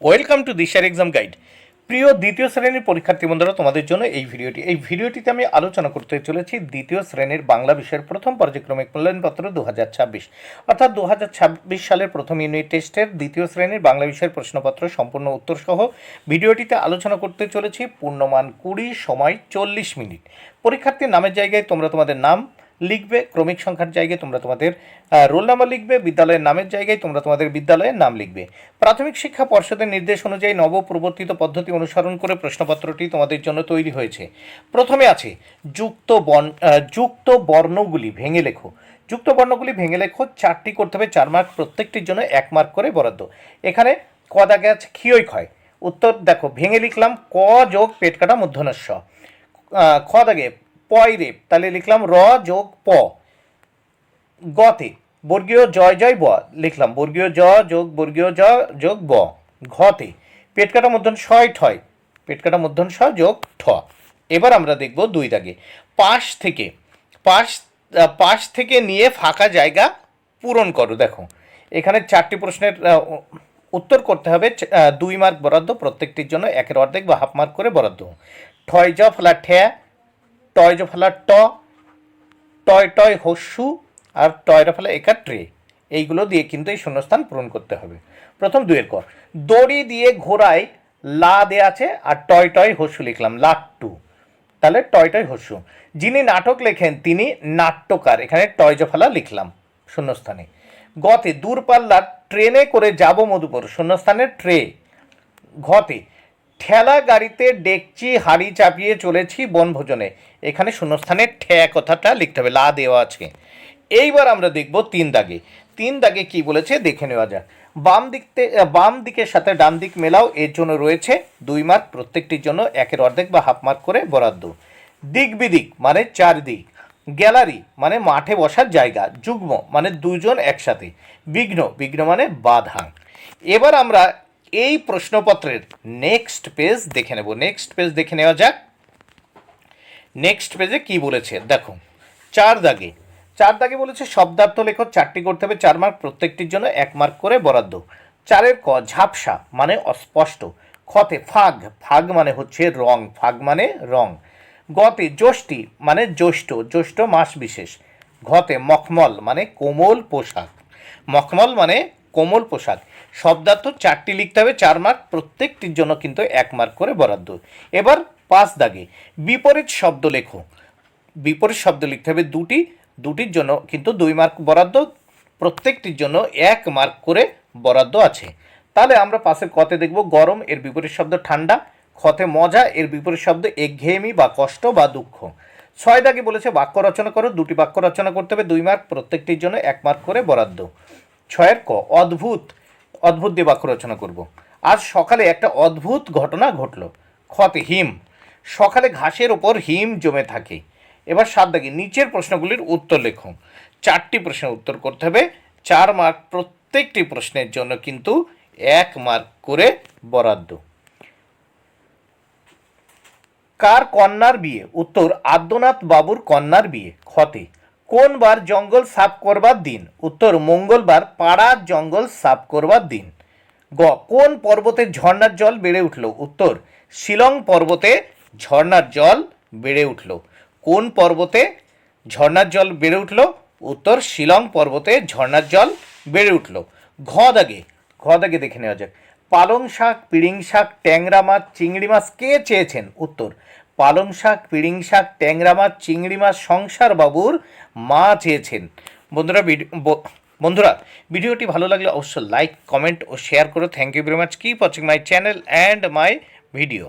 Welcome to দিশার exam guide. প্রিয় দ্বিতীয় শ্রেণীর পরীক্ষার্থী বন্ধুরা, তোমাদের জন্য এই ভিডিওটিতে আমি আলোচনা করতে চলেছি দ্বিতীয় শ্রেণীর বাংলা বিষয়ের প্রথম পর্যায়ক্রমিক মূল্যায়নপত্র 2026, অর্থাৎ 2026 সালের প্রথম ইউনিট টেস্টের দ্বিতীয় শ্রেণীর বাংলা বিষয়ের প্রশ্নপত্র সম্পূর্ণ উত্তর সহ ভিডিওটিতে আলোচনা করতে চলেছি। পূর্ণমান 20, সময় 40 মিনিট। পরীক্ষার্থীর নামের জায়গায় তোমরা তোমাদের নাম লিখবে, ক্রমিক সংখ্যার জায়গায় তোমরা তোমাদের রোল নাম্বার লিখবে, বিদ্যালয়ের নামের জায়গায় তোমরা তোমাদের বিদ্যালয়ের নাম লিখবে। প্রাথমিক শিক্ষা পর্ষদের নির্দেশ অনুযায়ী নবপ্রবর্তিত পদ্ধতি অনুসরণ করে প্রশ্নপত্রটি তোমাদের জন্য তৈরি হয়েছে। প্রথমে আছে যুক্ত বর্ণগুলি ভেঙে লেখো। যুক্ত বর্ণগুলি ভেঙে লেখো, 4টি করতে হবে, 4 মার্ক, প্রত্যেকটির জন্য 1 মার্ক করে বরাদ্দ। এখানে ক দাগে আছে ক্ষয় ক্ষয়। উত্তর দেখো, ভেঙে লিখলাম ক যোগ পেট কাটা মূর্ধন্য ষ। খ দাগে পয় রেপ, তাহলে লিখলাম র যোগ প। গতে বর্গীয় জয় জয় ব, লিখলাম বর্গীয় জ যোগ বর্গীয় জ যোগ ব। ঘতে পেট কাটা মূর্ধন্য ষয় ঠয়, পেট কাটা মূর্ধন্য ষ যোগ ঠ। এবার আমরা দেখব 2 দাগে পাশ থেকে নিয়ে ফাঁকা জায়গা পূরণ করো। দেখো এখানে 4টি প্রশ্নের উত্তর করতে হবে, 2 মার্ক বরাদ্দ, প্রত্যেকটির জন্য 1 অর্ধেক বা হাফ মার্ক করে বরাদ্দ। ঠয় জ ফলা ঠ্যা, টয় জ ফলা ট, টয় টয় হস্যু, আর টয়রা ফেলা একা ট্রে, এইগুলো দিয়ে কিন্তু এই শূন্যস্থান পূরণ করতে হবে। প্রথম 2 ক, দড়ি দিয়ে ঘোড়ায় লা দেয়া আছে আর টয় টয় হস্যু লিখলাম লাট্টু, তাহলে টয় টয় হস্যু। যিনি নাটক লেখেন তিনি নাট্যকার, এখানে টয় জ ফেলা লিখলাম শূন্যস্থানে। গতে দূরপাল্লার ট্রেনে করে যাব মধুপুর, শূন্যস্থানে ট্রে। ঘতে ঠেলা গাড়িতে ডেকচি হাড়ি চাপিয়ে চলেছি বনভোজনে, এখানে শূন্যস্থানে ঠ্যা কথাটা লিখতে হবে, লা দেওয়া আছে। এইবার আমরা দেখব 3 দাগে কি বলেছে দেখে নেওয়া যাক। বাম দিকের সাথে ডান দিক মেলাও, এর জন্য রয়েছে 2 মার্ক, প্রত্যেকটির জন্য 1 অর্ধেক বা হাফ মার্ক করে বরাদ্দ। দিক বিদিক মানে 4 দিক। গ্যালারি মানে মাঠে বসার জায়গা। যুগ্ম মানে 2 জন একসাথে। বিঘ্ন মানে বাধা। এবার আমরা এই প্রশ্নপত্রের নেক্সট পেজ দেখে নেব। দেখে নেওয়া যাক। নেক্সট পেজে কি বলেছে দেখো। 4 দাগে বলেছে শব্দার্থ লেখো, 4টি করতে হবে, 4 মার্ক, প্রত্যেকটির জন্য 1 মার্ক করে বরাদ্দ। 4 ক, ঝাপসা মানে অস্পষ্ট। খতে ফাগ মানে হচ্ছে রং, ফাগ মানে রং। গতে জ্যৈষ্ঠী মানে জ্যৈষ্ঠ মাস বিশেষ। ঘতে মখমল মানে কোমল পোশাক। শব্দার্থ 4টি লিখতে হবে, 4 মার্ক, প্রত্যেকটির জন্য কিন্তু 1 মার্ক করে বরাদ্দ। এবার 5 দাগে বিপরীত শব্দ লেখো। বিপরীত শব্দ লিখতে হবে দুটির জন্য কিন্তু 2 মার্ক বরাদ্দ, প্রত্যেকটির জন্য 1 মার্ক করে বরাদ্দ আছে। তাহলে আমরা পাশের কতে দেখব গরম, এর বিপরীত শব্দ ঠান্ডা। খতে মজা, এর বিপরীত শব্দ একঘেয়েমি বা কষ্ট বা দুঃখ। 6 দাগে বলেছে বাক্য রচনা করো, 2টি বাক্য রচনা করতে হবে, 2 মার্ক, প্রত্যেকটির জন্য 1 মার্ক করে বরাদ্দ। 6 ক, অদ্ভুত দিয়ে বাক্য রচনা করব। আজ সকালে একটা অদ্ভুত ঘটনা ঘটল। খতে হিম, সকালে ঘাসের ওপর হিম জমে থাকে। এবার 7 দাগে নিচের প্রশ্নগুলির উত্তর লেখো। 4টি প্রশ্নের উত্তর করতে হবে, 4 মার্ক, প্রত্যেকটি প্রশ্নের জন্য কিন্তু 1 মার্ক করে বরাদ্দ। কার কন্যার বিয়ে? উত্তর আদ্যনাথ বাবুর কন্যার বিয়ে। খতে কোন বার জঙ্গল সাফ করবার দিন? উত্তর মঙ্গলবার পাড়ার জঙ্গল সাফ করবার দিন। গ, কোন পর্বতে ঝর্ণার জল বেড়ে উঠল? উত্তর শিলং পর্বতে ঝর্ণার জল বেড়ে উঠল। কোন পর্বতে ঝর্ণার জল বেড়ে উঠল? উত্তর শিলং পর্বতে ঝর্ণার জল বেড়ে উঠল। ঘ দাগে দেখে নেওয়া যাক। পালং শাক, পিড়িং শাক, ট্যাংরা মাছ, চিংড়ি মাছ কে চেয়েছেন? উত্তর পালং শাক, পিড়িং শাক, ট্যাংরা মাছ, চিংড়ি মাছ সংসার বাবুর মা চেয়েছেন। বন্ধুরা ভিডিওটি ভালো লাগলে অবশ্যই লাইক, কমেন্ট ও শেয়ার করো। Thank you very much. Keep watching my channel and my video.